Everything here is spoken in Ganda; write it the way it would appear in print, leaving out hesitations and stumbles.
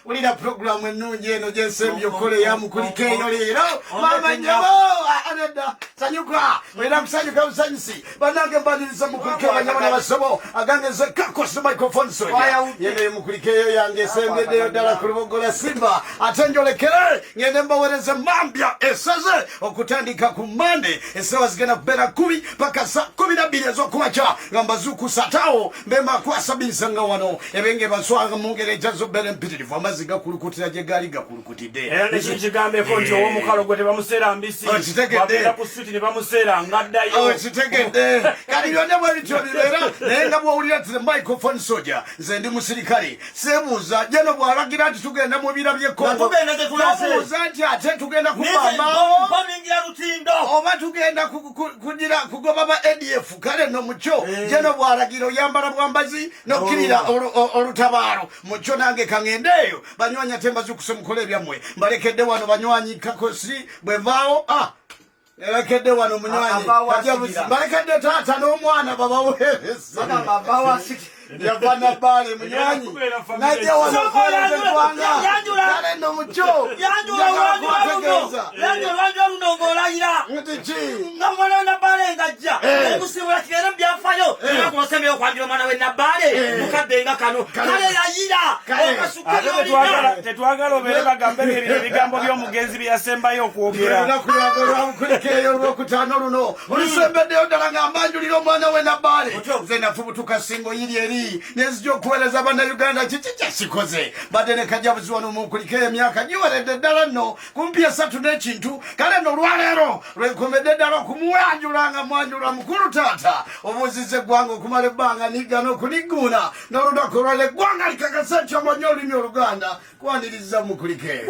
Ulina program enungi eno gyensembye okole ya mukulike eyo leero mama nyabo aneda sanyuka era kusanyuka busanyusi banange mbaniriza mukulike abanyabo n'abasobo agangeze kakosa microphone so yene mukulike eyo yange sembeddeyo ddala ku Lubogola Simba ate njolekere ngende mbawereze mambya esaze okutandika ku Monday esawa zigenda kubeera 10 paka saa 12 ez'okumakya nga mbazuukusatawo mbemba kwasabinzanga wano ebenge baswanga mungere jazo bere mpitirivu amaziga kulukutira je gali gakulukutide ekyo kigambeko nti ow'omukalo gwe tebamuseera mbisi babeera ku suti ne bamuseera ngaddayo kitegedde kali byonna bwe bityo bibeera naye nga bw'owulira ti microphone soja nze ndi musirikale seebuuza jeno bw'alagira nti tugenda mu bira by'ekkongo nobuuza nti ate tugenda kubamba oba tugenda kugoba ba ADF kale no mukyo jeno bw'alagira oyambala bwambazi nokkirira olutabaalo mukyo nange kangendeeyo banywanyi ate mbazuukuse mukole ebyammwe mbalekedde wano banywanyi kakosi bwevaawo elekedde wano munywanyi mbalekedde taata n'omwana babaweereza yavana bale munywanyi najja wano okweleza eggwanga kale nno mukyo tetwagala obeere bagambe ebigambo by'omugenzi bye yasembayo okwogera olunaku lwamukulikeeyo olwokutaano luno olusembeddeyo ddala nga mbanjulira omwana we Nabbaale nze nafubutuka singo yiri eri nezijja okuweereza bannayuganda kiki kyasikoze badde ne kajabuzi wano munkulikeeyo emyaka giweredde ddala nno kumpi 3 n'ekintu kale nno olwaleero lwenkomedde ddala okumuwanjula nga mwanjula mukulu taata obuuzizza eggwanga okumala ebbanga niggana okunigguuna n'olunaku olwaleero eggwanga likakasa nti omanyi olulimi Oluganda kwaniriza munkulikeeyo